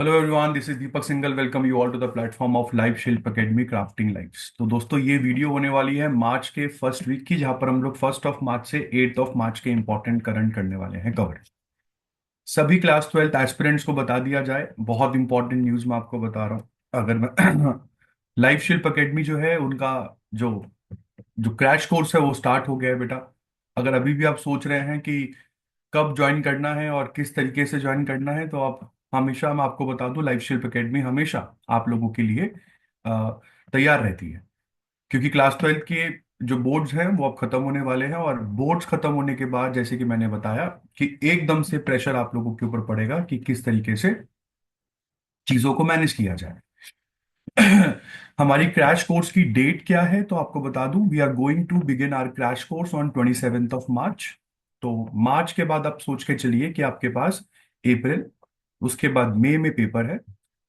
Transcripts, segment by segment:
Hello everyone, this is Deepak Singal. Welcome you all to the platform of Live Shilp Academy crafting lives. तो दोस्तों, ये video होने वाली है मार्च के फर्स्ट वीक की, जहां पर हम लोग 1 मार्च से 8 मार्च के इंपॉर्टेंट करंट करने वाले हैं कवर। सभी क्लास 12 एस्पिरेंट्स को बता दिया जाए, बहुत इंपॉर्टेंट न्यूज मैं आपको बता रहा हूँ। अगर मैं लाइव शिल्प एकेडमी जो है उनका जो जो क्रैश कोर्स है वो स्टार्ट हो गया है बेटा। अगर अभी भी आप सोच रहे हैं कि कब ज्वाइन करना है और किस तरीके से ज्वाइन करना है, तो आप हमेशा, मैं आपको बता दूं, लाइव शिल्प एकेडमी हमेशा आप लोगों के लिए अ, तैयार रहती है। क्योंकि क्लास 12 के जो बोर्ड्स हैं वो अब खत्म होने वाले हैं, और बोर्ड्स खत्म होने के बाद जैसे कि मैंने बताया कि एकदम से प्रेशर आप लोगों के ऊपर पड़ेगा कि किस तरीके से चीजों को मैनेज किया जाए। हमारी क्रैश कोर्स की डेट क्या है, तो आपको बता दूं, we are going to begin our crash course on 27 March. तो मार्च के बाद आप सोच के चलिए कि आपके पास अप्रैल, उसके बाद मई में पेपर है।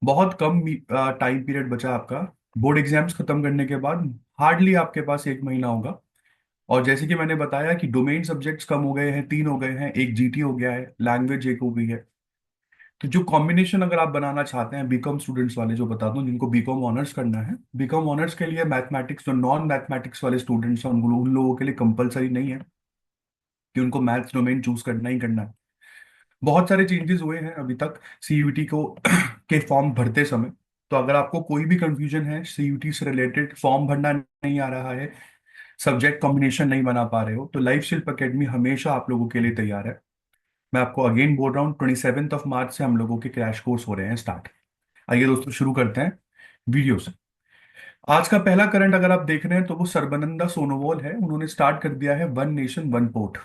बहुत कम टाइम पीरियड बचा आपका। बोर्ड एग्जाम्स खत्म करने के बाद हार्डली आपके पास 1 महीना होगा। और जैसे कि मैंने बताया कि डोमेन सब्जेक्ट्स कम हो गए हैं, 3 हो गए हैं, एक जीटी हो गया है, लैंग्वेज एक हो गई है। तो जो कॉम्बिनेशन अगर आप बनाना चाहते हैं, बीकॉम स्टूडेंट्स वाले, जो बता दूं जिनको बीकॉम ऑनर्स करना है, बीकॉम ऑनर्स के लिए मैथमेटिक्स, जो नॉन मैथमेटिक्स वाले स्टूडेंट्स हैं उन लोगों के लिए कंपलसरी नहीं है कि उनको मैथ्स डोमेन चूज करना ही करना है। बहुत सारे चेंजेस हुए हैं अभी तक सीयूटी को के फॉर्म भरते समय। तो अगर आपको कोई भी कंफ्यूजन है, सीयूटी से रिलेटेड फॉर्म भरना नहीं आ रहा है, सब्जेक्ट कॉम्बिनेशन नहीं बना पा रहे हो, तो लाइफ शिल्प एकेडमी हमेशा आप लोगों के लिए तैयार है। मैं आपको अगेन बोल रहा हूँ, 27 मार्च से हम लोगों के क्रैश कोर्स हो रहे हैं स्टार्ट। आइए दोस्तों, शुरू करते हैं वीडियो से। आज का पहला करंट अगर आप देख रहे हैं तो वो सर्बानंदा सोनोवाल है। उन्होंने स्टार्ट कर दिया है one nation one port.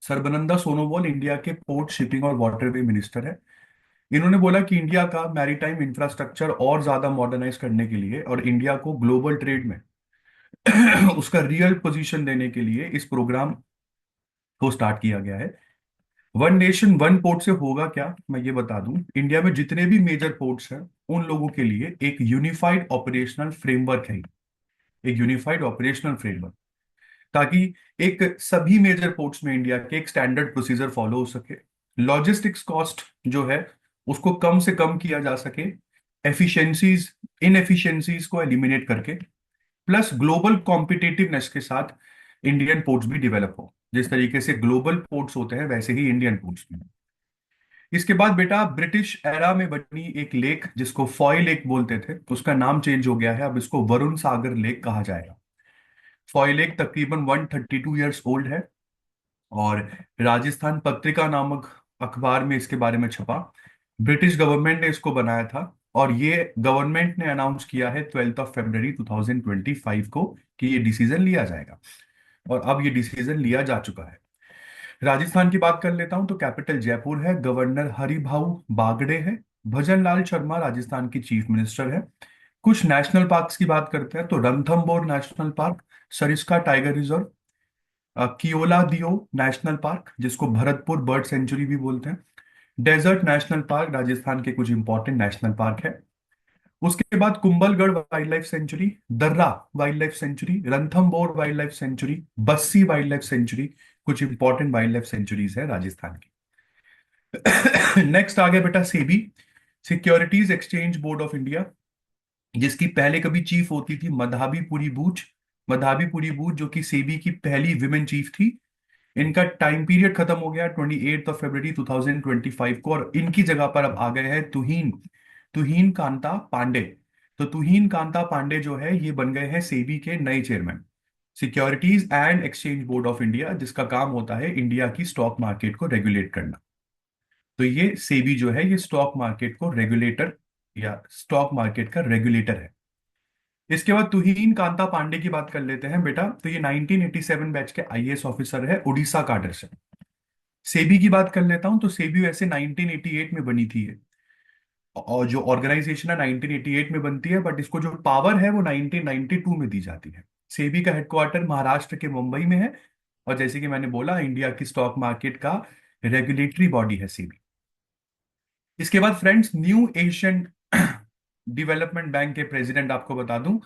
Sarbananda Sonowal India के पोर्ट, शिपिंग और वाटरवे मिनिस्टर है। इन्होंने बोला कि इंडिया का मैरीटाइम इंफ्रास्ट्रक्चर और ज्यादा मॉडर्नाइज करने के लिए और इंडिया को ग्लोबल ट्रेड में उसका रियल पोजीशन देने के लिए इस प्रोग्राम को स्टार्ट किया गया है। वन नेशन वन पोर्ट से होगा क्या, मैं ये बता दूं, इंडिया में जितने भी मेजर पोर्ट्स हैं उन लोगों के लिए एक यूनिफाइड ऑपरेशनल फ्रेमवर्क है। एक यूनिफाइड ऑपरेशनल फ्रेमवर्क, ताकि एक सभी मेजर पोर्ट्स में इंडिया के एक स्टैंडर्ड प्रोसीजर फॉलो हो सके। लॉजिस्टिक्स कॉस्ट जो है उसको कम से कम किया जा सके, एफिशिएंसीज, इनएफिशिएंसीज को एलिमिनेट करके, प्लस ग्लोबल कॉम्पिटिटिवनेस के साथ इंडियन पोर्ट्स भी डेवलप हो। जिस तरीके से ग्लोबल पोर्ट्स होते हैं वैसे ही इंडियन पोर्ट्स भी। इसके बाद बेटा, ब्रिटिश एरा में बनी एक लेक जिसको फॉय लेक बोलते थे, उसका नाम चेंज हो गया है, अब इसको वरुण सागर लेक कहा जाएगा। फॉय लेक तकरीबन 132 ईयर्स ओल्ड है, और राजस्थान पत्रिका नामक अखबार में इसके बारे में छपा। ब्रिटिश गवर्नमेंट ने इसको बनाया था, और ये गवर्नमेंट ने अनाउंस किया है 12 फरवरी 2025 को कि ये डिसीजन लिया जाएगा। और अब ये डिसीजन लिया जा चुका है। राजस्थान की बात कर लेता हूं तो कैपिटल जयपुर है, गवर्नर हरिभाऊ बागड़े है, भजन लाल शर्मा राजस्थान की चीफ मिनिस्टर है। कुछ नेशनल पार्क्स की बात करते हैं तो Ranthambore national park, Sariska tiger reserve, Keoladeo national park जिसको भरतपुर बर्ड सेंचुरी भी बोलते हैं, डेजर्ट नेशनल पार्क, राजस्थान के कुछ इंपॉर्टेंट नेशनल पार्क है। उसके बाद कुंभलगढ़ वाइल्ड लाइफ सेंचुरी, दर्रा wild life sanctuary, Ranthambore wild life sanctuary, Bassi wild life sanctuary, कुछ इंपॉर्टेंट वाइल्ड लाइफ सेंचुरीज है राजस्थान की। नेक्स्ट आ गया बेटा SEBI, securities exchange board of India, जिसकी पहले कभी चीफ होती थी मधाबी पुरी बूच। मधाबी पुरी बूच जो कि सेबी की पहली विमेन चीफ थी। इनका टाइम पीरियड खत्म हो गया 28 फरवरी 2025 को, और इनकी जगह पर अब आ गए हैं तुहीन तुहीन कांता पांडे। तो तुहीन कांता पांडे जो है ये बन गए हैं सेबी के नए chairman, securities and exchange board of India, जिसका काम होता है इंडिया की स्टॉक मार्केट को रेगुलेट करना। तो ये सेबी जो है ये स्टॉक मार्केट को रेगुलेटर, या स्टॉक मार्केट का रेगुलेटर है। इसके बाद तुहीन कांता पांडे की बात कर लेते हैं बेटा। तो ये 1987 बैच के आईएएस ऑफिसर है, उड़ीसा काडर से। सेबी की बात कर लेता हूं तो सेबी वैसे 1988 में बनी थी ये, और जो ऑर्गेनाइजेशन है 1988 में बनती है, बट इसको जो पावर है वो 1992 में दी जाती है। सेबी का हेडक्वार्टर महाराष्ट्र के मुंबई में है, और जैसे कि मैंने बोला, इंडिया की स्टॉक मार्केट का रेगुलेटरी बॉडी है सेबी। इसके बाद friends, new Asian development bank के प्रेसिडेंट आपको बता दूं,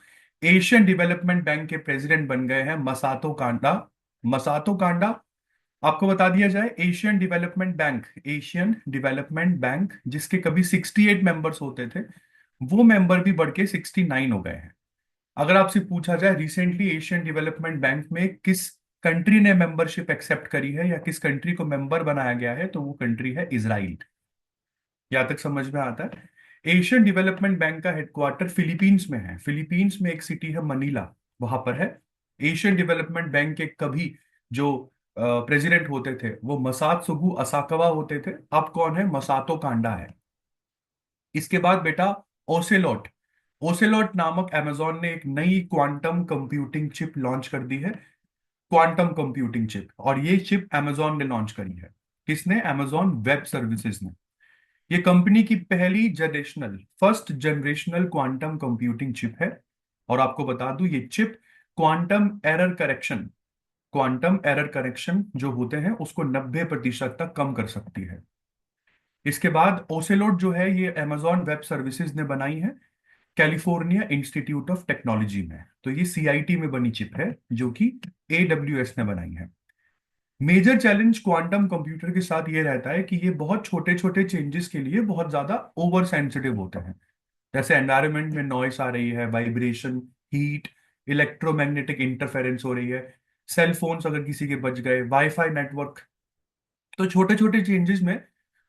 एशियन डेवलपमेंट बैंक के प्रेसिडेंट बन गए हैं मसातो कांडा। मसातो कांडा आपको बता दिया जाए, एशियन डेवलपमेंट बैंक जिसके कभी 68 मेंबर्स होते थे, वो मेंबर भी बढ़ के 69 हो गए हैं। अगर आपसे पूछा जाए रिसेंटली एशियन डेवलपमेंट बैंक में किस कंट्री ने मेंबरशिप एक्सेप्ट करी है या किस कंट्री को मेंबर बनाया गया है, तो वो कंट्री है इजराइल। यहाँ तक समझ में आता है। एशियन डेवलपमेंट बैंक का हेडक्वार्टर फिलीपींस में है। फिलीपींस में एक सिटी है मनीला, वहां पर है। एशियन डेवलपमेंट बैंक के कभी जो प्रेसिडेंट होते थे वो मसात्सुगु असाकावा होते थे, अब कौन है, मसातो कांडा है। इसके बाद बेटा ओसेलोट। ओसेलोट नामक अमेजॉन ने एक नई क्वांटम कंप्यूटिंग चिप लॉन्च कर दी है। क्वांटम कंप्यूटिंग चिप, और ये चिप अमेजॉन ने लॉन्च करी है। किसने, अमेजॉन वेब सर्विसेज ने। ये कंपनी की पहली generational first generational quantum computing chip है। और आपको बता दूं ये चिप क्वांटम एरर करेक्शन जो होते हैं उसको 90% तक कम कर सकती है। इसके बाद ओसेलोट जो है ये अमेजॉन वेब सर्विसेज ने बनाई है, कैलिफोर्निया इंस्टीट्यूट ऑफ टेक्नोलॉजी में। तो ये सीआईटी में बनी चिप है जो कि एडब्ल्यूएस ने बनाई है। मेजर चैलेंज क्वांटम कंप्यूटर के साथ ये रहता है कि ये बहुत छोटे छोटे चेंजेस के लिए बहुत ज्यादा ओवर सेंसिटिव होते हैं। जैसे एनवायरनमेंट में नॉइस आ रही है, वाइब्रेशन, हीट, इलेक्ट्रोमैग्नेटिक इंटरफेरेंस हो रही है, सेल फोन्स अगर किसी के बज गए, वाईफाई नेटवर्क, तो छोटे छोटे चेंजेस में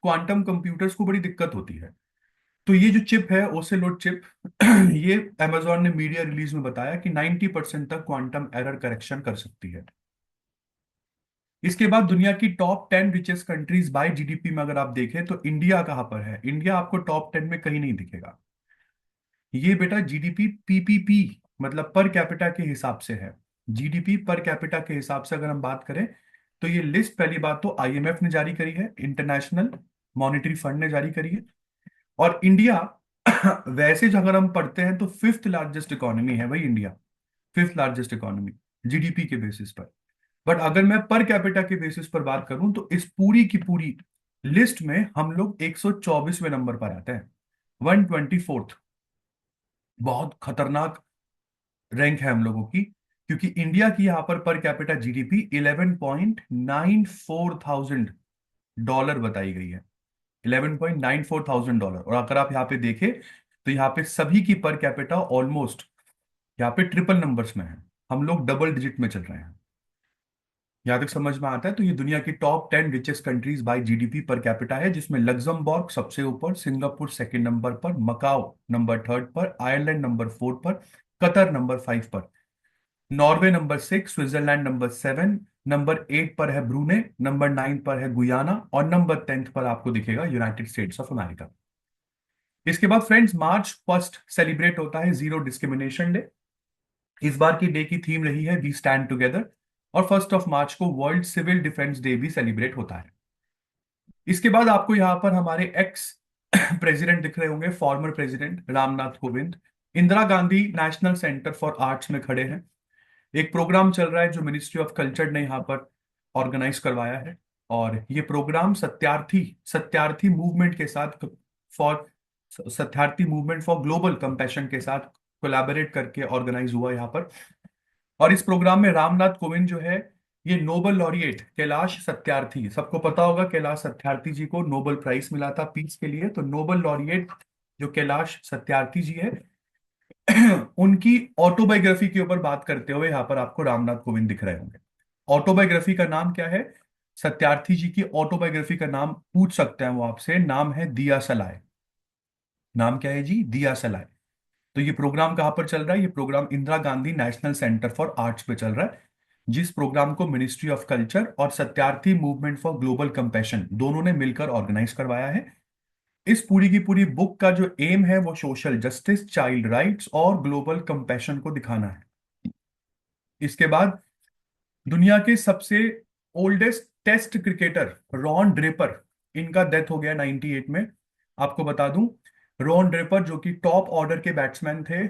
क्वांटम कंप्यूटर्स को बड़ी दिक्कत होती है। तो ये जो चिप है ओसेलोट चिप ये अमेजॉन ने मीडिया रिलीज में बताया कि 90% तक क्वांटम एरर करेक्शन कर सकती है। इसके बाद दुनिया की top 10 richest countries by GDP में अगर आप देखें तो इंडिया कहाँ पर है, इंडिया आपको टॉप 10 में कहीं नहीं दिखेगा। ये बेटा जीडीपी पीपीपी मतलब पर कैपिटा के हिसाब से है। जीडीपी पर कैपिटा के हिसाब से अगर हम बात करें तो ये लिस्ट पहली बात तो आईएमएफ ने जारी करी है, इंटरनेशनल मॉनेटरी फंड ने जारी करी है। और इंडिया वैसे जो अगर हम पढ़ते हैं तो फिफ्थ लार्जेस्ट इकोनॉमी है भाई India, fifth largest economy GDP के बेसिस पर। बट अगर मैं पर कैपिटा के बेसिस पर बात करूं तो इस पूरी की पूरी लिस्ट में हम लोग 124वें नंबर पर आते हैं, 124th। बहुत खतरनाक रैंक है हम लोगों की, क्योंकि इंडिया की यहाँ per capita GDP 11.94 thousand dollar बताई गई है, 11.94 थाउजेंड डॉलर। और अगर आप यहाँ पे देखें तो यहाँ पे सभी की पर कैपिटा ऑलमोस्ट यहाँ पे ट्रिपल नंबर्स में है, हम लोग डबल डिजिट में चल रहे हैं। यहाँ तक समझ में आता है। तो ये दुनिया की top 10 richest countries by GDP per capita है, जिसमें लग्जमबर्ग सबसे ऊपर, सिंगापुर सेकंड नंबर पर, मकाओ नंबर थर्ड पर, आयरलैंड नंबर 4 पर, कतर नंबर 5 पर, Norway number 6, Switzerland number 7, number 8 पर है ब्रूने, नंबर 9 पर है गुयाना, और नंबर 10 पर आपको दिखेगा यूनाइटेड स्टेट्स ऑफ अमेरिका। इसके बाद फ्रेंड्स मार्च 1 सेलिब्रेट होता है जीरो डिस्क्रिमिनेशन डे। इस बार की डे की थीम रही है वी स्टैंड टुगेदर। और 1 मार्च को वर्ल्ड सिविल डिफेंस डे भी सेलिब्रेट होता है। इसके बाद आपको यहाँ पर हमारे एक्स प्रेसिडेंट दिख रहे होंगे, former president Ramnath Kovind Indira Gandhi National Centre for arts में खड़े हैं। एक प्रोग्राम चल रहा है जो मिनिस्ट्री ऑफ कल्चर ने यहाँ पर ऑर्गेनाइज करवाया है। और ये प्रोग्राम सत्यार्थी सत्यार्थी मूवमेंट के साथ for Satyarthi movement for global compassion के साथ कोलैबोरेट करके ऑर्गेनाइज हुआ यहाँ पर। और इस प्रोग्राम में रामनाथ कोविंद जो है ये नोबेल लॉरिएट कैलाश सत्यार्थी, सबको पता होगा कैलाश सत्यार्थी जी को नोबेल प्राइज मिला था पीस के लिए, तो नोबेल लॉरिएट जो कैलाश सत्यार्थी जी है उनकी ऑटोबायोग्राफी के ऊपर बात करते हुए यहाँ पर आपको रामनाथ कोविंद दिख रहे होंगे। ऑटोबायोग्राफी का नाम क्या है, सत्यार्थी जी की ऑटोबायोग्राफी का नाम पूछ सकते हैं वो आपसे, नाम है दिया सलाय। नाम क्या है जी, दिया सलाय। तो ये प्रोग्राम कहाँ पर चल रहा है, ये programme Indira Gandhi National Centre for Arts पे चल रहा है, जिस प्रोग्राम को मिनिस्ट्री ऑफ कल्चर और Satyarthi movement for global compassion दोनों ने मिलकर ऑर्गेनाइज करवाया है। इस पूरी की पूरी बुक का जो एम है वो सोशल जस्टिस, चाइल्ड राइट्स और ग्लोबल कंपैशन को दिखाना है। इसके बाद दुनिया के सबसे oldest test cricketer Ron Draper, इनका डेथ हो गया 98 में। आपको बता दूं रॉन ड्रेपर जो कि टॉप ऑर्डर के बैट्समैन थे,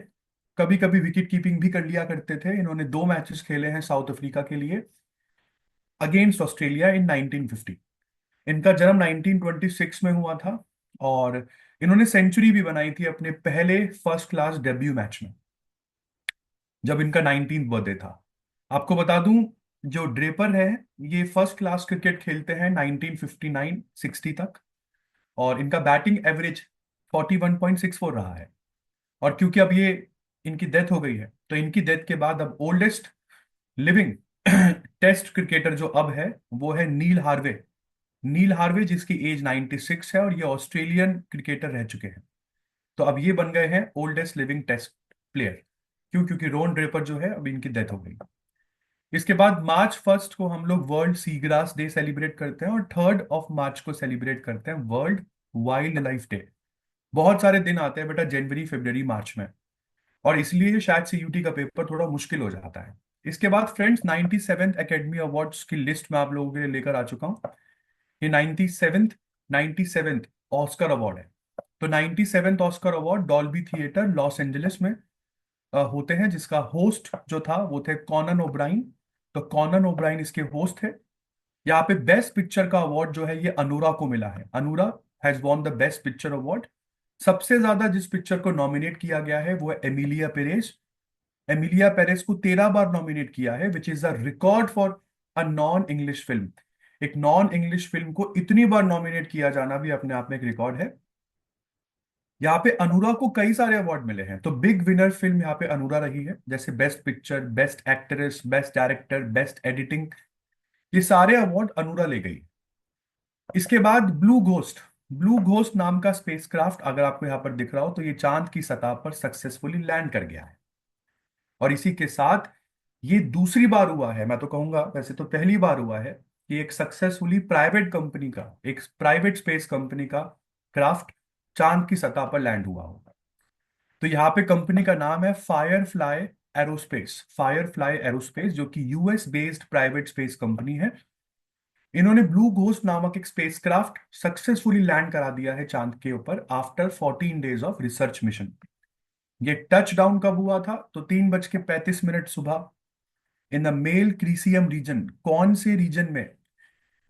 कभी कभी विकेट कीपिंग भी कर लिया करते थे। इन्होंने 2 मैचेस खेले हैं साउथ अफ्रीका के लिए अगेंस्ट ऑस्ट्रेलिया इन 1950। इनका जन्म 1926 में हुआ था। और इन्होंने सेंचुरी भी बनाई थी अपने पहले फर्स्ट क्लास डेब्यू मैच में, जब इनका 19th बर्थडे था। आपको बता दूं जो ड्रेपर है, ये फर्स्ट क्लास क्रिकेट खेलते हैं 1959-60 तक, और इनका बैटिंग एवरेज 41.64 रहा है। और क्योंकि अब ये इनकी डेथ हो गई है, तो इनकी डेथ के बाद अब ओल्डेस्ट लिविंग टेस्ट क्रिकेटर जो अब है वो है नील हार्वे। नील हार्वे, जिसकी एज 96 है, और ये ऑस्ट्रेलियन क्रिकेटर रह चुके हैं। तो अब ये बन गए हैं ओल्डेस्ट लिविंग टेस्ट प्लेयर। क्यों? क्योंकि रोन ड्रेपर जो है अब इनकी डेथ हो गई। इसके बाद मार्च 1 को हम लोग world sea grass day celebrate करते हैं, और 3 मार्च को सेलिब्रेट करते हैं वर्ल्ड वाइल्ड लाइफ डे। बहुत सारे दिन आते हैं बेटा जनवरी, फरवरी, मार्च में, और इसलिए शायद सीयूटी का पेपर थोड़ा मुश्किल हो जाता है। इसके बाद फ्रेंड्स, 97th एकेडमी अवार्ड्स की लिस्ट मैं आप लोगों के लिए लेकर आ चुका हूँ। ये 97th ऑस्कर अवार्ड है। तो 97th Oscar award Dolby theatre Los Angeles में होते हैं, जिसका होस्ट जो था वो थे कॉनन ओब्राइन। तो कॉनन ओब्राइन इसके होस्ट थे। यहाँ पे बेस्ट पिक्चर का अवार्ड जो है ये अनुरा को मिला है। Anura has won the best picture award. सबसे ज्यादा जिस पिक्चर को नॉमिनेट किया गया है वो है एमिलिया पेरेस। एमिलिया पेरेस को 13 बार नॉमिनेट किया है, which is the record for a non English film. एक नॉन इंग्लिश फिल्म को इतनी बार नॉमिनेट किया जाना भी अपने आप में एक रिकॉर्ड है। यहाँ पे अनुरा को कई सारे अवार्ड मिले हैं। तो बिग विनर फिल्म यहाँ पे अनुरा रही है, जैसे best picture, best actress, best director, best editing, ये सारे अवार्ड अनुरा ले गई। इसके बाद ब्लू घोस्ट। ब्लू घोस्ट नाम का स्पेसक्राफ्ट अगर आपको यहाँ पर दिख रहा हो, तो ये चांद की सतह पर सक्सेसफुली लैंड कर गया है। और इसी के साथ ये दूसरी बार हुआ है, मैं तो कहूंगा वैसे तो पहली बार हुआ है, कि एक सक्सेसफुली प्राइवेट कंपनी का, एक प्राइवेट स्पेस कंपनी का क्राफ्ट चांद की सतह पर लैंड हुआ होगा। तो यहाँ पे कंपनी का नाम है फायरफ्लाई एरोस्पेस। फायरफ्लाई एरोस्पेस जो कि US based private space company है। इन्होंने ब्लू घोस्ट नामक एक स्पेसक्राफ्ट सक्सेसफुली लैंड करा दिया है चांद के ऊपर after 14 days of research mission. ये टच डाउन कब हुआ था? तो 3:35 सुबह इन द मेल क्रीसियम रीजन। कौन से रीजन में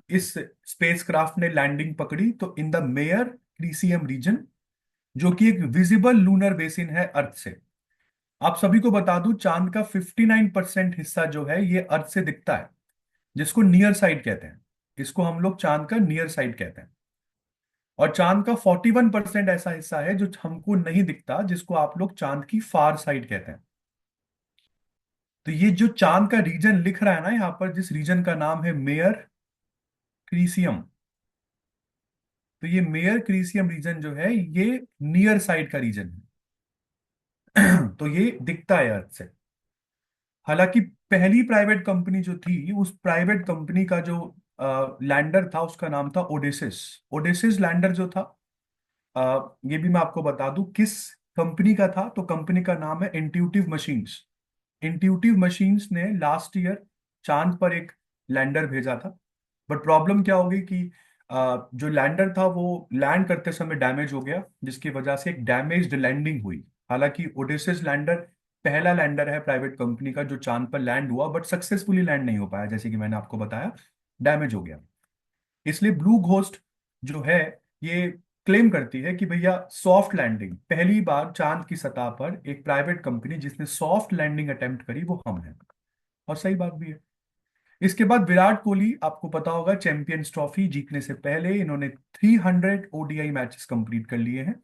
इस स्पेसक्राफ्ट ने लैंडिंग पकड़ी? तो इन द मेयर क्रीसियम रीजन, जो कि एक विजिबल लूनर बेसिन है अर्थ से। आप सभी को बता दूं, चांद का 59% हिस्सा जो है ये अर्थ से दिखता है, जिसको नियर साइड कहते हैं। इसको हम लोग चांद का नियर साइड कहते हैं। और चांद का 41% ऐसा हिस्सा है जो हमको नहीं दिखता, जिसको आप लोग चांद की फार साइड कहते हैं। तो ये जो चांद का रीजन लिख रहा है ना यहाँ पर, जिस रीजन का नाम है मेयर क्रीसियम, तो ये मेयर क्रीसियम रीजन जो है ये नियर साइड का रीजन है। तो ये दिखता है अर्थ से। हालांकि पहली प्राइवेट कंपनी जो थी, उस प्राइवेट कंपनी का जो लैंडर था उसका नाम था ओडेसिस। ओडेसिस लैंडर जो था, ये भी मैं आपको बता दूं किस कंपनी का था। तो कंपनी का नाम है इंट्यूटिव मशीन्स। इंट्यूटिव मशीन्स ने लास्ट ईयर चांद पर एक लैंडर भेजा था। बट प्रॉब्लम क्या हो गई कि जो लैंडर था वो लैंड करते समय डैमेज हो गया, जिसकी वजह से एक डैमेज्ड लैंडिंग हुई। हालांकि ओडेसिस लैंडर पहला लैंडर है प्राइवेट कंपनी का जो चांद पर लैंड हुआ, बट सक्सेसफुली लैंड नहीं हो पाया, जैसे कि मैंने आपको बताया, डैमेज हो गया। इसलिए ब्लू घोस्ट जो है ये क्लेम करती है कि भैया सॉफ्ट लैंडिंग, पहली बार चांद की सतह पर एक प्राइवेट कंपनी जिसने सॉफ्ट लैंडिंग अटेम्प्ट करी वो हम हैं। और सही बात भी है। इसके बाद विराट कोहली, आपको पता होगा, चैंपियंस ट्रॉफी जीतने से पहले इन्होंने 300 ओडीआई मैचेस कंप्लीट कर लिए हैं।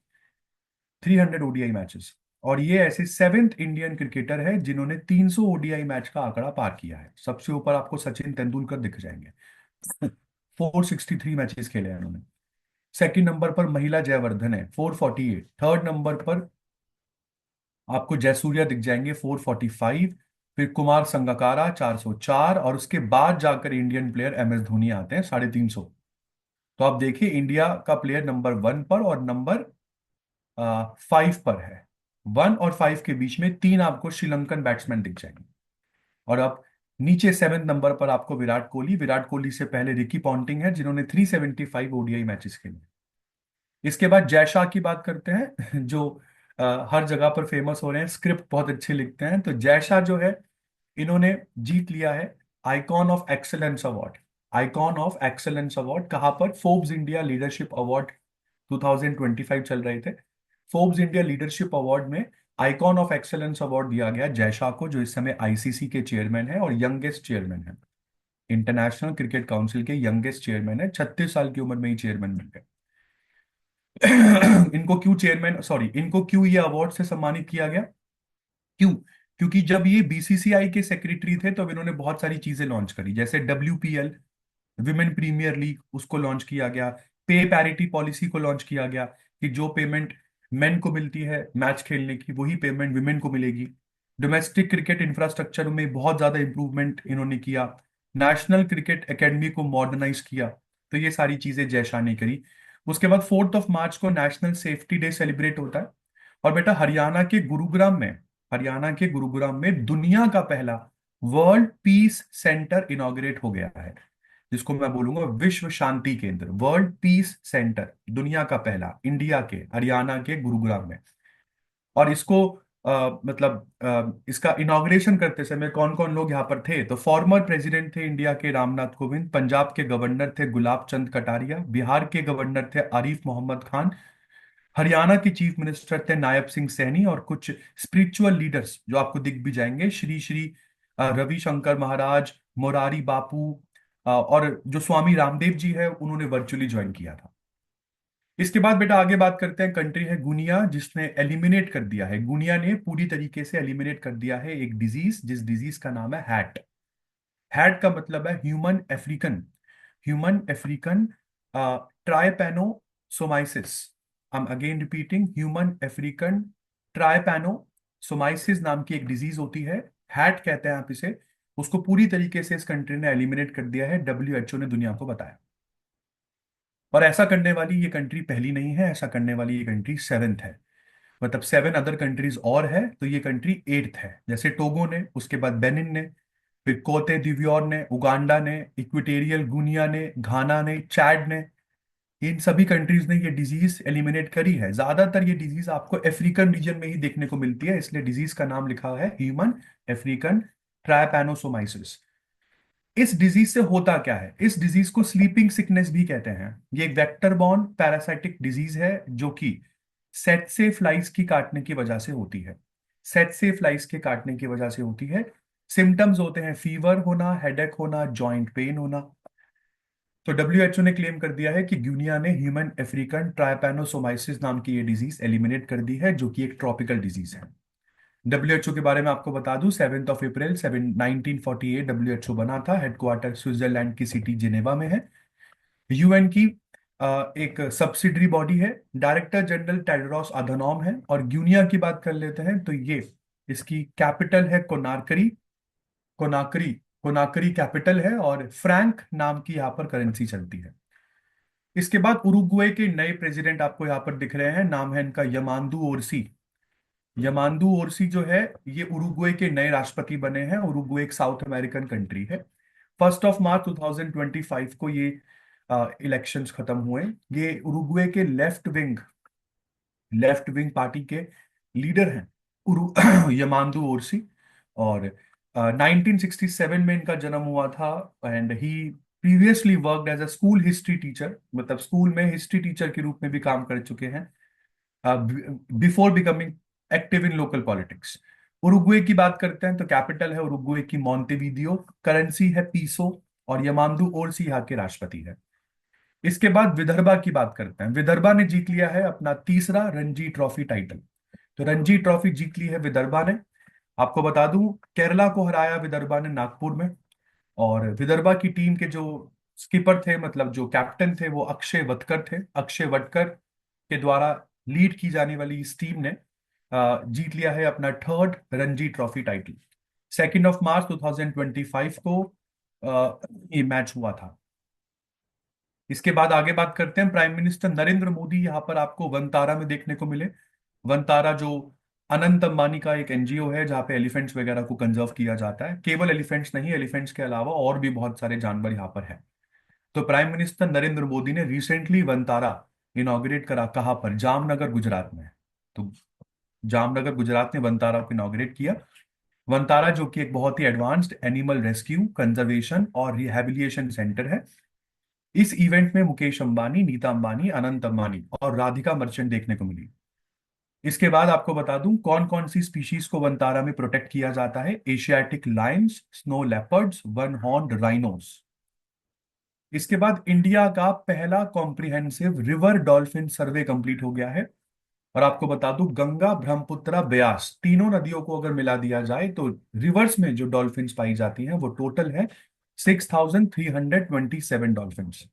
300 ओडीआई मैचेस। और ये ऐसे 7th इंडियन क्रिकेटर है जिन्होंने 300 ओडीआई मैच का आंकड़ा पार किया है। सबसे ऊपर आपको सचिन तेंदुलकर दिख जाएंगे। 463 मैचेस खेले हैं उन्होंने। सेकंड नंबर पर महिला जयवर्धन है, 448। थर्ड नंबर पर आपको जयसूर्या दिख जाएंगे, 445। फिर कुमार संगकारा 404, और उसके बाद जाकर इंडियन प्लेयर MS धोनी आते हैं 350। तो आप देखिए इंडिया का प्लेयर नंबर 1 पर और नंबर 5 पर है। 1 और 5 के बीच में 3 आपको श्रीलंकन बैट्समैन दिख जाएंगे। और अब नीचे 7th नंबर पर आपको विराट कोहली। विराट कोहली से पहले रिकी पॉन्टिंग है जिन्होंने 375 ओडीआई मैचेस खेले। इसके बाद जय शाह की बात करते हैं, जो हर जगह पर फेमस हो रहे हैं, स्क्रिप्ट बहुत अच्छे लिखते हैं। तो जय शाह जो है, इन्होंने जीत लिया है icon of excellence award. Icon of excellence award कहाँ पर? फोर्ब्स इंडिया लीडरशिप अवार्ड 2025 चल रहे थे। फोर्ब्स इंडिया लीडरशिप अवार्ड में आइकॉन ऑफ एक्सेलेंस अवार्ड दिया गया जय शाह को, जो इस समय आईसीसी के चेयरमैन है और यंगेस्ट चेयरमैन है। इंटरनेशनल क्रिकेट काउंसिल के यंगेस्ट चेयरमैन है, 36 साल की उम्र में ही चेयरमैन बन गए। इनको क्यों चेयरमैन, सॉरी, इनको क्यों ये अवार्ड से सम्मानित किया गया? क्यों? क्योंकि जब ये बीसीसीआई के सेक्रेटरी थे तब इन्होंने बहुत सारी चीजें लॉन्च करी, जैसे WPL, विमेन प्रीमियर लीग, उसको लॉन्च किया गया। पे पैरिटी पॉलिसी को लॉन्च किया गया कि जो पेमेंट मेन को मिलती है मैच खेलने की, वही पेमेंट विमेन को मिलेगी। डोमेस्टिक क्रिकेट इंफ्रास्ट्रक्चर में बहुत ज्यादा इंप्रूवमेंट इन्होंने किया। नेशनल क्रिकेट एकेडमी को मॉडर्नाइज किया। तो ये सारी चीजें जय शाह ने करी। उसके बाद 4 मार्च को नेशनल सेफ्टी डे सेलिब्रेट होता है। और बेटा हरियाणा के गुरुग्राम में दुनिया का पहला वर्ल्ड पीस सेंटर इनॉग्रेट हो गया है, जिसको मैं बोलूंगा विश्व शांति केंद्र। वर्ल्ड पीस सेंटर, दुनिया का पहला, इंडिया के हरियाणा के गुरुग्राम में। और इसको इसका इनॉग्रेशन करते समय कौन कौन लोग यहाँ पर थे? तो फॉर्मर प्रेसिडेंट थे इंडिया के रामनाथ कोविंद, पंजाब के गवर्नर थे गुलाब चंद कटारिया, बिहार के गवर्नर थे आरिफ मोहम्मद खान, हरियाणा के चीफ मिनिस्टर थे नायब सिंह सैनी, और कुछ स्पिरिचुअल लीडर्स जो आपको दिख भी जाएंगे, श्री श्री रविशंकर महाराज, मोरारी बापू, और जो स्वामी रामदेव जी है उन्होंने वर्चुअली ज्वाइन किया था। इसके बाद बेटा आगे बात करते हैं, कंट्री है गुनिया, जिसने एलिमिनेट कर दिया है, गुनिया ने पूरी तरीके से एलिमिनेट कर दिया है एक डिजीज, जिस डिजीज का नाम है हैट। हैट का मतलब है human African trypanosomiasis. I am again repeating, human African trypanosomiasis नाम की एक डिजीज होती है, हैट कहते हैं आप इसे। उसको पूरी तरीके से इस कंट्री ने एलिमिनेट कर दिया है, WHO ने दुनिया को बताया। और ऐसा करने वाली ये कंट्री पहली नहीं है, ऐसा करने वाली ये कंट्री सेवेंथ है। मतलब 7 अदर कंट्रीज और है, तो ये कंट्री एट्थ है। जैसे टोगो ने, उसके बाद बेनिन ने, फिर कोते दिव्योर ने, उगांडा ने, इक्वेटेरियल गुनिया ने, घाना ने, चैड ने, इन सभी कंट्रीज ने ये डिजीज एलिमिनेट करी है। ज्यादातर ये डिजीज आपको अफ्रीकन रीजन में ही देखने को मिलती है, इसलिए डिजीज का नाम लिखा है ह्यूमन अफ्रीकन ट्राइपैनोसोमाइसिस। इस डिजीज से होता क्या है? इस डिजीज को स्लीपिंग सिकनेस भी कहते हैं। ये एक वेक्टर बॉर्न पैरासाइटिक डिजीज है, जो कि सेटसे फ्लाइज की काटने की वजह से होती है। सेटसे फ्लाइज के काटने की वजह से होती है। सिम्टम्स होते हैं फीवर होना, हेडेक होना, जॉइंट पेन होना। तो WHO ने क्लेम कर दिया है कि गिनिया ने ह्यूमन अफ्रीकन ट्राइपैनोसोमाइसिस नाम की ये डिजीज एलिमिनेट कर दी है, जो कि एक ट्रॉपिकल डिजीज है। WHO के बारे में आपको बता दूं, 7 अप्रैल 1948 WHO बना था। हेडक्वार्टर स्विट्जरलैंड की सिटी जिनेवा में है। UN की एक सब्सिडरी बॉडी है। डायरेक्टर जनरल टेड्रोस अधनॉम है। और गिनिया की बात कर लेते हैं तो ये, इसकी कैपिटल है कोनाक्री। कोनाक्री कोनाक्री कैपिटल है, और फ्रैंक नाम की यहाँ पर करेंसी चलती है। इसके बाद उरुग्वे के नए प्रेसिडेंट आपको यहाँ पर दिख रहे हैं, नाम है इनका यमांदू ओरसी। यमांदू ओरसी जो है, ये उरुग्वे के नए राष्ट्रपति बने हैं। उरुग्वे एक साउथ अमेरिकन कंट्री है। 1 मार्च 2025 को ये इलेक्शंस खत्म हुए। ये उरुग्वे के लेफ्ट विंग पार्टी के लीडर हैं, यमांदू ओरसी। और 1967 में इनका जन्म हुआ था। And he previously worked as a school history teacher, मतलब स्कूल में हिस्ट्री टीचर के रूप में भी काम कर चुके हैं before becoming active in local politics. Uruguay की बात करते हैं तो कैपिटल है उरुग्वे की मोंटेविडियो, करेंसी है पीसो, और यमांदू ओरसी यहाँ के राष्ट्रपति है। इसके बाद विदर्भा की बात करते हैं। विदर्भा ने जीत लिया है अपना तीसरा रणजी ट्रॉफी टाइटल। तो रणजी ट्रॉफी जीत ली है विदर्भा ने। आपको बता दूं, केरला को हराया विदर्भा ने नागपुर में। और विदर्भा की टीम के जो स्कीपर थे, मतलब जो कैप्टन थे, वो अक्षय वटकर थे। अक्षय वटकर के द्वारा लीड की जाने वाली इस टीम ने जीत लिया है अपना थर्ड रणजी ट्रॉफी टाइटल। 2 मार्च 2025 को ये मैच हुआ था। इसके बाद आगे बात करते हैं, प्राइम मिनिस्टर नरेंद्र मोदी यहाँ पर आपको वनतारा में देखने को मिले। वनतारा जो अनंत अंबानी का एक NGO है, जहाँ पे एलिफेंट्स वगैरह को कंजर्व किया जाता है। केवल एलिफेंट्स नहीं, एलिफेंट्स के अलावा और भी बहुत सारे जानवर यहाँ पर हैं। तो प्राइम मिनिस्टर नरेंद्र मोदी ने रिसेंटली वनतारा इनॉग्रेट करा, कहाँ पर? जामनगर गुजरात में। तो जामनगर गुजरात ने वनतारा को इनॉग्रेट किया। वनतारा जो कि एक बहुत ही एडवांस्ड एनिमल रेस्क्यू, कंजर्वेशन और रिहैबिलिटेशन सेंटर है। इस इवेंट में मुकेश अंबानी, नीता अंबानी, अनंत अंबानी और राधिका मर्चेंट देखने को मिली। इसके बाद आपको बता दूं कौन कौन सी स्पीशीज को वनतारा में प्रोटेक्ट किया जाता है। Asiatic Lions, snow leopards, one horned rhinos. इसके बाद इंडिया का पहला कॉम्प्रिहेंसिव रिवर डॉल्फिन सर्वे कंप्लीट हो गया है। और आपको बता दूं गंगा, ब्रह्मपुत्र, ब्यास तीनों नदियों को अगर मिला दिया जाए तो रिवर्स में जो डॉल्फिन्स पाई जाती हैं वो टोटल है 6,327 डॉल्फिन्स।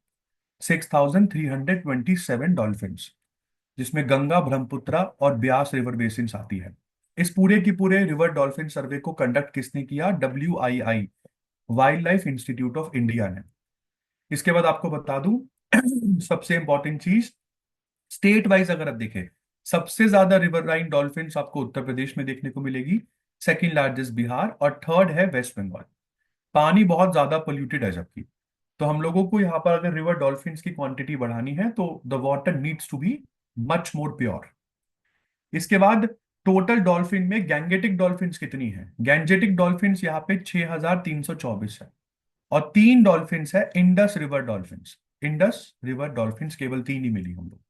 6,327 डॉल्फिन्स, जिसमें गंगा, ब्रह्मपुत्र और ब्यास रिवर बेसिन्स आती है। इस पूरे की पूरे रिवर डॉल्फिन सर्वे को कंडक्ट किसने किया? WII, wild life institute of India ने। इसके बाद आपको बता दूं सबसे इंपॉर्टेंट चीज, स्टेट वाइज अगर आप देखें, सबसे ज्यादा रिवरराइन डॉल्फिन्स आपको उत्तर प्रदेश में देखने को मिलेगी, सेकंड लार्जेस्ट बिहार, और थर्ड है वेस्ट बंगाल। पानी बहुत ज्यादा पोल्यूटेड है जबकि। तो हम लोगों को यहाँ पर अगर रिवर डॉल्फिन्स की क्वांटिटी बढ़ानी है तो the water needs to be much more pure. इसके बाद टोटल डॉल्फिन में गैंगेटिक डॉल्फिन्स कितनी है? गैंजेटिक डॉल्फिन्स यहाँ पे 6,324 है। और तीन डॉल्फिन्स है Indus river dolphins. Indus river dolphins केवल तीन ही मिली हम लोग।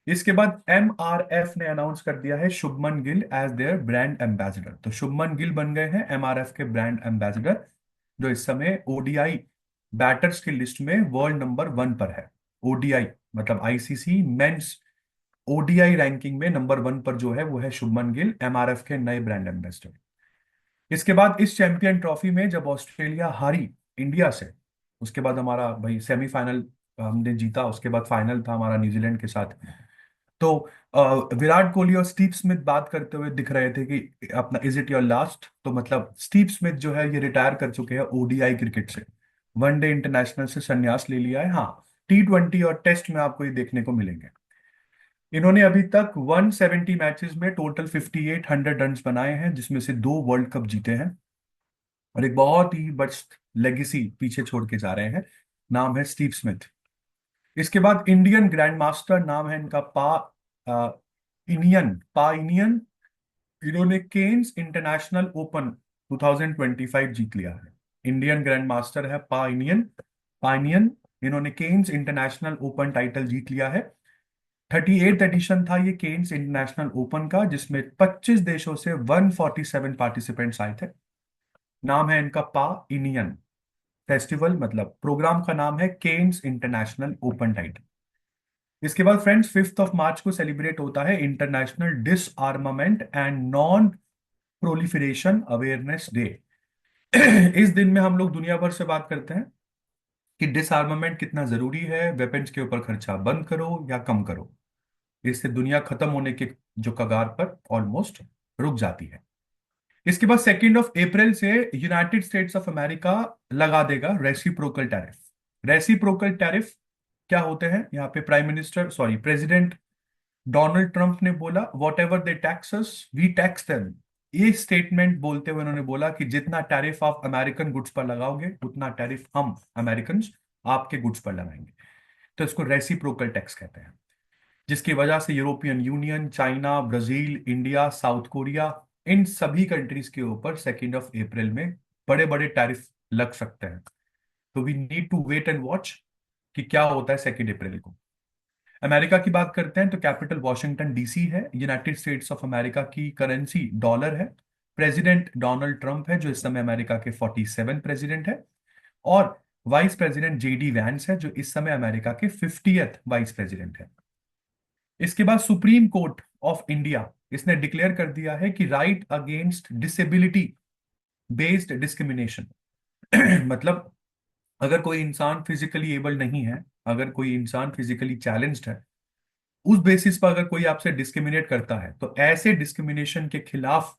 इसके बाद MRF ने अनाउंस कर दिया है Shubman Gill as their brand ambassador. तो शुभमन गिल बन गए हैं MRF के ब्रांड एम्बेसडर, जो इस समय ODI बैटर्स की लिस्ट में वर्ल्ड नंबर 1 पर है। ODI मतलब ICC मेंस ODI रैंकिंग में नंबर 1 पर जो है वो है शुभमन गिल, MRF के नए ब्रांड एम्बेसडर। इसके बाद इस चैंपियन ट्रॉफी में जब ऑस्ट्रेलिया हारी इंडिया से, उसके बाद हमारा भाई सेमीफाइनल हमने जीता, उसके बाद फाइनल था हमारा न्यूजीलैंड के साथ। तो विराट कोहली और स्टीव स्मिथ बात करते हुए दिख रहे थे कि अपना इज इट योर लास्ट। तो मतलब स्टीव स्मिथ जो है ये रिटायर कर चुके हैं ODI क्रिकेट से, वनडे इंटरनेशनल से संन्यास ले लिया है। हाँ, T20 और टेस्ट में आपको ये देखने को मिलेंगे। इन्होंने अभी तक 170 मैचेस में टोटल 5,800 रन बनाए हैं, जिसमें से 2 वर्ल्ड कप जीते हैं। और एक बहुत ही बस्ट लेगेसी पीछे छोड़ के जा रहे हैं। नाम है स्टीव स्मिथ। इसके बाद इंडियन ग्रैंड मास्टर, नाम है इनका पा इनियन। इन्होंने केन्स इंटरनेशनल ओपन 2025 जीत लिया है। इंडियन ग्रैंड मास्टर है पा इनियन। इन्होंने केन्स इंटरनेशनल ओपन टाइटल जीत लिया है। 38th एडिशन था ये केन्स इंटरनेशनल ओपन का, जिसमें 25 देशों से 147 पार्टिसिपेंट्स आए थे। नाम है इनका पा इनियन। फेस्टिवल मतलब प्रोग्राम का नाम है केन्स इंटरनेशनल ओपन टाइटल। इसके बाद फ्रेंड्स 5 मार्च को सेलिब्रेट होता है international डिसआर्मामेंट and non proliferation awareness day. इस दिन में हम लोग दुनिया भर से बात करते हैं कि डिसआर्मामेंट कितना जरूरी है, वेपन्स के ऊपर खर्चा बंद करो या कम करो। इससे दुनिया खत्म होने के जो कगार पर ऑलमोस्ट रुक जाती है। इसके बाद 2 अप्रैल से यूनाइटेड स्टेट्स ऑफ अमेरिका लगा देगा रेसिप्रोकल टैरिफ। रेसिप्रोकल टैरिफ क्या होते हैं? यहाँ पे प्रेसिडेंट डोनाल्ड ट्रंप ने बोला whatever they tax us we tax them. ये स्टेटमेंट बोलते हुए उन्होंने बोला कि जितना टैरिफ आप अमेरिकन गुड्स पर लगाओगे उतना टैरिफ हम अमेरिकन आपके गुड्स पर लगाएंगे। तो इसको रेसिप्रोकल टैक्स कहते हैं, जिसकी वजह से European Union, China, Brazil, India, South Korea, इन सभी कंट्रीज के ऊपर 2 अप्रैल में बड़े बड़े टैरिफ लग सकते हैं। तो we need to wait and watch कि क्या होता है 2 अप्रैल को। अमेरिका की बात करते हैं तो कैपिटल वॉशिंगटन DC है। यूनाइटेड स्टेट्स ऑफ अमेरिका की करेंसी डॉलर है। प्रेसिडेंट डोनाल्ड ट्रंप है जो इस समय अमेरिका के 47 प्रेसिडेंट है। और वाइस प्रेसिडेंट JD वैंस है जो इस समय अमेरिका के 50th वाइस प्रेसिडेंट है। इसके बाद सुप्रीम कोर्ट ऑफ इंडिया इसने डिक्लेयर कर दिया है कि right against disability based discrimination मतलब अगर कोई इंसान फिजिकली एबल नहीं है, अगर कोई इंसान फिजिकली चैलेंज्ड है, उस बेसिस पर अगर कोई आपसे डिस्क्रिमिनेट करता है तो ऐसे डिस्क्रिमिनेशन के खिलाफ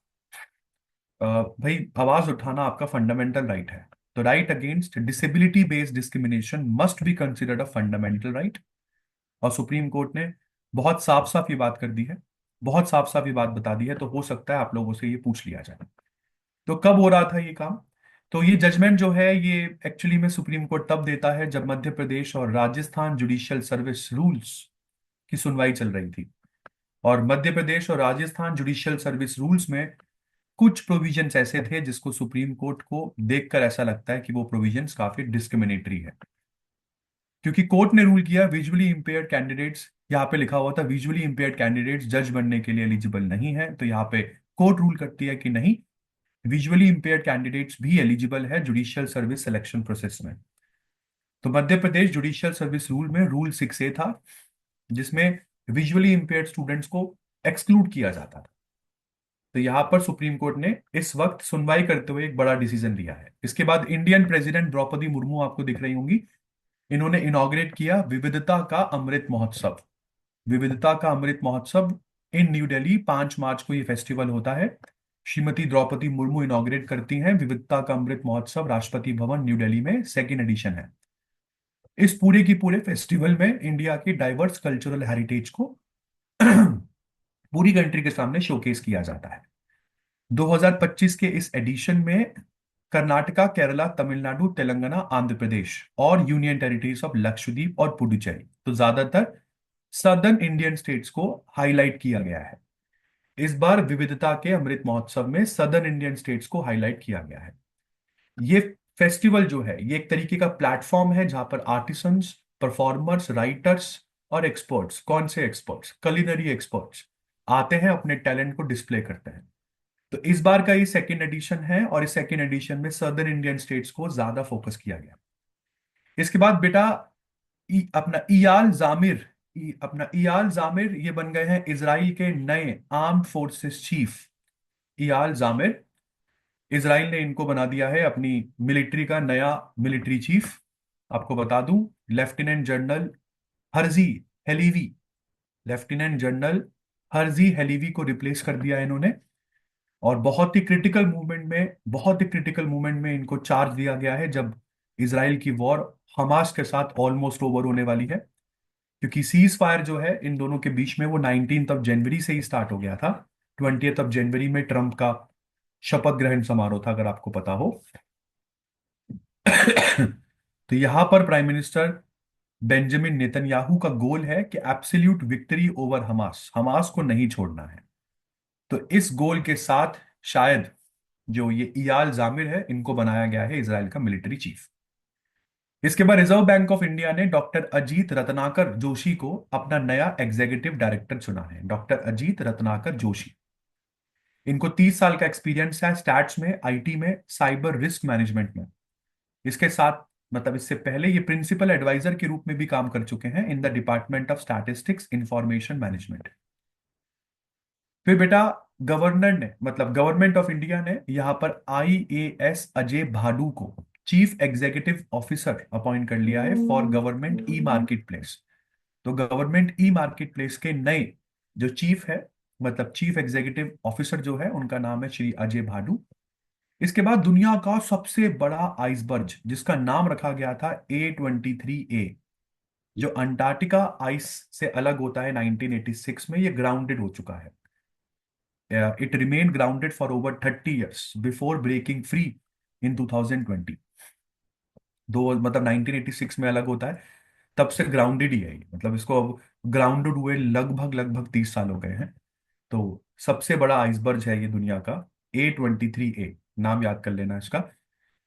भाई आवाज उठाना आपका फंडामेंटल राइट है। तो right against disability based discrimination must be considered a fundamental right. और सुप्रीम कोर्ट ने बहुत साफ साफ ये बात कर दी है, बहुत साफ साफ ये बात बता दी है। तो हो सकता है आप लोगों से ये पूछ लिया जाए। तो कब हो रहा था ये काम? तो ये जजमेंट जो है ये एक्चुअली में सुप्रीम कोर्ट तब देता है जब मध्य प्रदेश और राजस्थान जुडिशियल सर्विस रूल्स की सुनवाई चल रही थी। और मध्य प्रदेश और राजस्थान जुडिशियल सर्विस रूल्स में कुछ प्रोविजंस ऐसे थे जिसको सुप्रीम कोर्ट को देखकर ऐसा लगता है कि वो प्रोविजंस काफी डिस्क्रिमिनेटरी है। क्योंकि कोर्ट ने रूल किया विजुअली इंपेयर्ड कैंडिडेट्स, यहाँ पे लिखा हुआ था विजुअली इंपेयर्ड कैंडिडेट्स जज बनने के लिए एलिजिबल नहीं है, तो यहाँ पे कोर्ट रूल करती है कि नहीं, विजुअली इंपेयर्ड कैंडिडेट्स भी एलिजिबल है जुडिशियल सर्विस सिलेक्शन प्रोसेस में। तो Madhya Pradesh judicial service rule में रूल 6A था, जिसमें विजुअली इंपेयर्ड स्टूडेंट्स को एक्सक्लूड किया जाता था। तो यहां पर सुप्रीम कोर्ट ने इस वक्त सुनवाई करते हुए एक बड़ा डिसीजन लिया है। इसके बाद इंडियन प्रेसिडेंट द्रौपदी मुर्मू आपको दिख रही होंगी, इन्होंने इनॉग्रेट किया विविधता का अमृत महोत्सव। विविधता का अमृत महोत्सव इन न्यू दिल्ली, 5 मार्च को ये फेस्टिवल होता है। श्रीमती द्रौपदी मुर्मू इनॉग्रेट करती हैं विविधता का अमृत महोत्सव, राष्ट्रपति भवन न्यू दिल्ली में, सेकेंड एडिशन है। इस पूरे की पूरे फेस्टिवल में इंडिया की डाइवर्स कल्चरल हेरिटेज को पूरी कंट्री के सामने शोकेस किया जाता है। 2025 के इस एडिशन में कर्नाटका, केरला, तमिलनाडु, तेलंगाना, आंध्र प्रदेश और यूनियन टेरिटरीज ऑफ लक्षद्वीप और पुडुचेरी, तो ज्यादातर सदर्न इंडियन स्टेट्स को हाईलाइट किया गया है। इस बार विविधता के अमृत महोत्सव में सदर्न इंडियन स्टेट्स को हाईलाइट किया गया है। ये फेस्टिवल जो है ये एक तरीके का प्लेटफॉर्म है जहां पर आर्टिसंस, परफॉर्मर्स, राइटर्स और एक्सपर्ट्स, कौन से एक्सपर्ट्स, कलिनरी एक्सपर्ट्स आते हैं, अपने टैलेंट को डिस्प्ले करते हैं। तो इस बार का ये सेकेंड एडिशन है और इस सेकेंड एडिशन में सदर्न इंडियन स्टेट्स को ज्यादा फोकस किया गया। इसके बाद बेटा अपना इयाल जामिर, अपना इयाल जामिर ये बन गए हैं इजराइल के नए armed forces chief. Eyal Zamir, Israel ने इनको बना दिया है अपनी मिलिट्री का नया मिलिट्री चीफ। आपको बता दूं, lieutenant general Herzi Halevi, lieutenant general Herzi Halevi को रिप्लेस कर दिया है इन्होंने। और बहुत ही क्रिटिकल मूवमेंट में इनको चार्ज दिया गया है जब इसराइल की वॉर हमास के साथ ऑलमोस्ट ओवर होने वाली है। क्योंकि सीज फायर जो है इन दोनों के बीच में वो 19 जनवरी से ही स्टार्ट हो गया था। 20 जनवरी में ट्रंप का शपथ ग्रहण समारोह था, अगर आपको पता हो। तो यहां पर प्राइम मिनिस्टर बेंजामिन नेतन्याहू का गोल है कि absolute victory over Hamas, Hamas को नहीं छोड़ना है। तो इस गोल के साथ शायद जो ये इयाल जामिर है इनको बनाया गया है इसराइल का मिलिट्री चीफ। इसके बाद रिजर्व बैंक ऑफ इंडिया ने डॉक्टर अजीत रत्नाकर जोशी को अपना नया एग्जीक्यूटिव डायरेक्टर चुना है। डॉक्टर अजीत रत्नाकर जोशी, इनको 30 साल का एक्सपीरियंस है स्टैट्स में, आईटी में, साइबर रिस्क मैनेजमेंट में। इसके साथ मतलब इससे पहले ये प्रिंसिपल एडवाइजर के रूप में भी काम कर चुके हैं in the department of statistics information management. फिर बेटा गवर्नर ने मतलब गवर्नमेंट ऑफ इंडिया ने यहां पर आईएएस अजय भाडू को चीफ एग्जीक्यूटिव ऑफिसर अपॉइंट कर लिया है for government e market place. तो गवर्नमेंट ई मार्केट प्लेस के नए जो चीफ है, मतलब चीफ एग्जीक्यूटिव ऑफिसर जो है, उनका नाम है श्री अजय भाडू। इसके बाद दुनिया का सबसे बड़ा आइसबर्ग जिसका नाम रखा गया था A23A, जो अंटार्कटिका आइस से अलग होता है 1986 में, ये ग्राउंडेड हो चुका है। It remain grounded for over 30 years before breaking free in 2020। दो मतलब 1986 में अलग होता है, तब से ग्राउंडेड ही है ये। मतलब इसको अब ग्राउंडेड हुए लगभग लगभग 30 साल हो गए हैं। तो सबसे बड़ा आइसबर्ग है ये दुनिया का, A23A, नाम याद कर लेना इसका।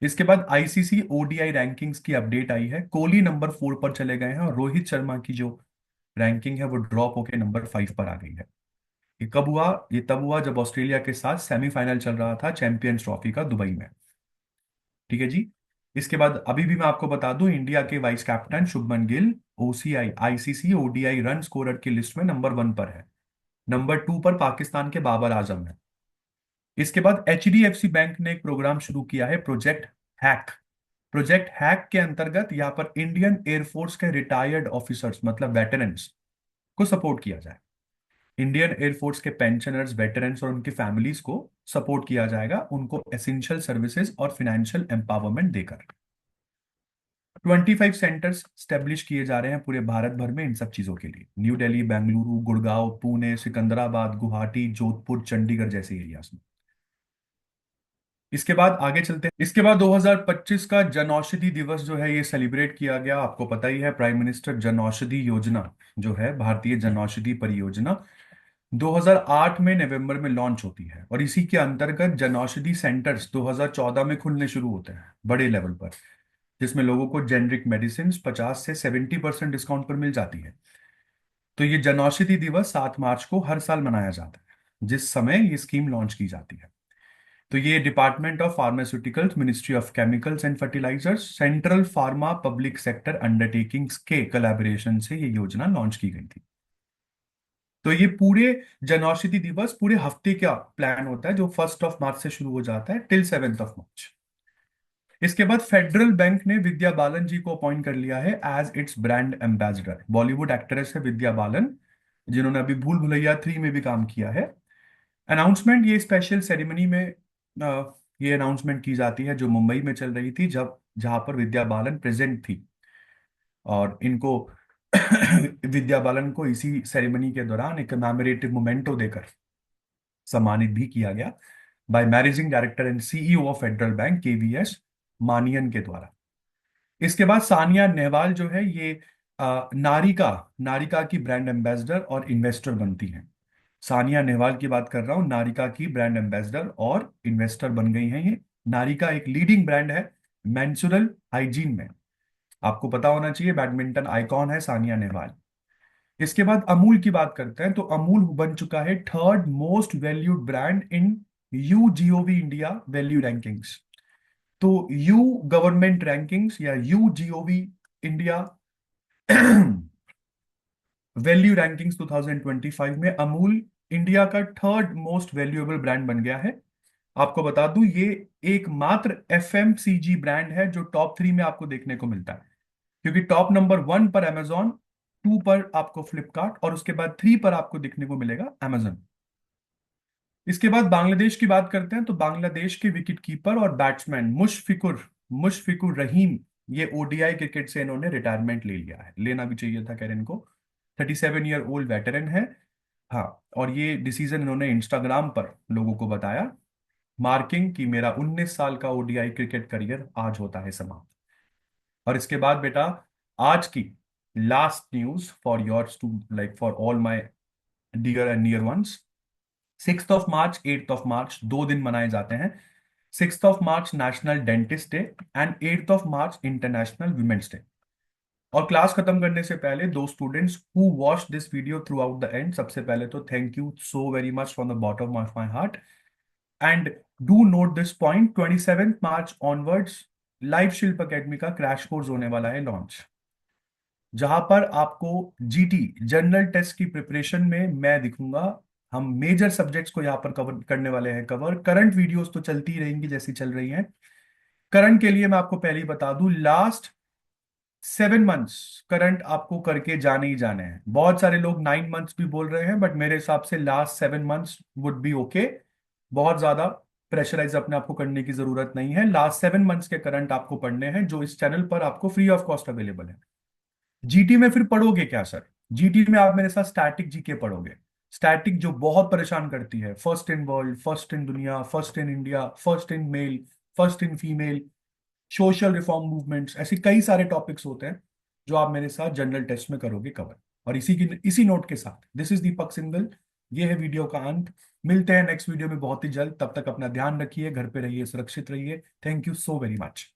इसके बाद आईसीसी ओडीआई रैंकिंग्स की अपडेट आई है। कोहली नंबर 4 पर चले गए हैं और रोहित शर्मा की जो रैंकिंग है वो ड्रॉप होकर नंबर 5 पर आ गई है। ये कब हुआ? ये तब हुआ जब ऑस्ट्रेलिया के साथ सेमीफाइनल चल रहा था चैंपियंस ट्रॉफी का दुबई में। ठीक है जी। इसके बाद अभी भी मैं आपको बता दूं, इंडिया के vice captain Shubman Gill OCI ICC ODI run scorer की लिस्ट में नंबर 1 पर है। नंबर 2 पर पाकिस्तान के बाबर आजम है। इसके बाद एचडीएफसी बैंक ने एक प्रोग्राम शुरू किया है, प्रोजेक्ट हैक। प्रोजेक्ट हैक के अंतर्गत यहाँ पर इंडियन एयरफोर्स के रिटायर्ड ऑफिसर्स मतलब वेटरन्स को सपोर्ट किया जाए। इंडियन एयरफोर्स के पेंशनर्स, वेटरन्स और उनकी फैमिलीज को सपोर्ट किया जाएगा, उनको एसेंशियल सर्विसेज और फाइनेंशियल एम्पावरमेंट देकर। 25 सेंटर्स स्टेब्लिश किए जा रहे हैं पूरे भारत भर में इन सब चीजों के लिए। न्यू दिल्ली, बेंगलुरु, गुड़गांव, पुणे, सिकंदराबाद, गुवाहाटी, जोधपुर, चंडीगढ़ जैसे एरियाज में। इसके बाद आगे चलते हैं। इसके बाद 2025 का जन औषधि दिवस जो है ये सेलिब्रेट किया गया। आपको पता ही है, प्राइम मिनिस्टर जन औषधि योजना जो है, भारतीय जन औषधि परियोजना 2008 में नवंबर में लॉन्च होती है और इसी के अंतर्गत जन औषधि सेंटर्स 2014 में खुलने शुरू होते हैं बड़े लेवल पर। जिसमें लोगों को जेनरिक मेडिसिन 50 से 70% डिस्काउंट पर मिल जाती है। तो ये जन औषधि दिवस 7 मार्च को हर साल मनाया जाता है, जिस समय ये स्कीम लॉन्च की जाती है। तो ये department of pharmaceuticals, ministry of chemicals and fertilizers, central pharma public sector undertakings के कोलैबोरेशन से ये योजना लॉन्च की गई थी। तो ये पूरे जन औषधि दिवस पूरे हफ्ते का प्लान होता है, जो 1 मार्च से शुरू हो जाता है टिल 7 मार्च। इसके बाद फेडरल बैंक ने विद्या बालन जी को अपॉइंट कर लिया है as its brand ambassador. Bollywood actress है विद्या बालन, जिन्होंने अभी भूल भुलैया 3 में भी काम किया है। अनाउंसमेंट ये स्पेशल सेरेमनी में ये अनाउंसमेंट की जाती है, जो मुंबई में चल रही थी, जब जहां पर विद्या बालन प्रेजेंट थी। और इनको विद्या बालन को इसी सेरेमनी के दौरान एक कमेमोरेटिव मोमेंटो देकर सम्मानित भी किया गया by managing director and CEO of Federal Bank KVS Manian के द्वारा। इसके बाद सानिया नेहवाल जो है ये नारिका नारिका की ब्रांड एम्बेसडर और इन्वेस्टर बनती हैं। सानिया नेहवाल की बात कर रहा हूं, नारिका की ब्रांड एम्बेसडर और इन्वेस्टर बन गई हैं ये। नारिका एक लीडिंग ब्रांड है मेंसुरल हाइजीन में। आपको पता होना चाहिए, बैडमिंटन आइकॉन है सानिया नेहवाल। इसके बाद अमूल की बात करते हैं, तो अमूल बन चुका है third most valued brand in YouGov India value rankings. तो यू गवर्नमेंट रैंकिंग्स या YouGov India value rankings 2025 में अमूल इंडिया का थर्ड मोस्ट वैल्यूएबल ब्रांड बन गया है। आपको बता दूं, ये एकमात्र एफएमसीजी ब्रांड है जो टॉप 3 में आपको देखने को मिलता है, क्योंकि टॉप नंबर 1 पर अमेजॉन, 2 पर आपको फ्लिपकार्ट और उसके बाद 3 पर आपको देखने को मिलेगा अमेजन। इसके बाद बांग्लादेश की बात करते हैं, तो बांग्लादेश के विकेट कीपर और बैट्समैन मुशफिकुर मुशफिकुर रहीम, ये ओडीआई क्रिकेट से इन्होंने रिटायरमेंट ले लिया है। लेना भी चाहिए था खैर इनको। 37 ईयर ओल्ड वेटरन है। हाँ, और ये डिसीजन इन्होंने इंस्टाग्राम पर लोगों को बताया, मार्किंग कि मेरा 19 साल का ओडीआई क्रिकेट करियर आज होता है समाप्त। और इसके बाद बेटा, आज की last news for your like for all my dear and near ones. 6 मार्च 8 मार्च 2 दिन मनाए जाते हैं। 6 मार्च नेशनल डेंटिस्ट डे एंड 8 मार्च इंटरनेशनल वुमेन्स डे। और क्लास खत्म करने से पहले दो students who watch this video throughout the end, सबसे पहले तो thank you so very much from the bottom of my heart. And do note this point, 27 March onwards live शिल्प अकेडमी का क्रैश कोर्स होने वाला है launch, जहां पर आपको जीटी जनरल टेस्ट की प्रिपरेशन में मैं दिखूंगा। हम मेजर सब्जेक्ट्स को यहाँ पर कवर करने वाले हैं कवर। करंट वीडियोस तो चलती ही रहेंगी जैसी चल रही हैं। करंट के लिए मैं आपको पहले ही बता दूं, लास्ट 7 मंथ्स करंट आपको करके जाने ही जाने हैं। बहुत सारे लोग 9 मंथ्स भी बोल रहे हैं, बट मेरे हिसाब से last 7 months would be okay. बहुत ज्यादा प्रेशराइज अपने आपको करने की जरूरत नहीं है। लास्ट 7 मंथ्स के करंट आपको पढ़ने हैं, जो इस चैनल पर आपको फ्री ऑफ कॉस्ट अवेलेबल है। जीटी में फिर पढ़ोगे क्या सर? जीटी में आप मेरे साथ स्टैटिक जीके पढ़ोगे। स्टैटिक जो बहुत परेशान करती है, first in world, first in दुनिया, first in India, first in male, first in female, social reform movements, ऐसे कई सारे टॉपिक्स होते हैं जो आप मेरे साथ जनरल टेस्ट में करोगे कवर। और इसी नोट के साथ, दिस इज दीपक सिंगल, ये है वीडियो का अंत। मिलते हैं नेक्स्ट वीडियो में बहुत ही जल्द। तब तक अपना ध्यान रखिए, घर पे रहिए, सुरक्षित रहिए। Thank you so very much.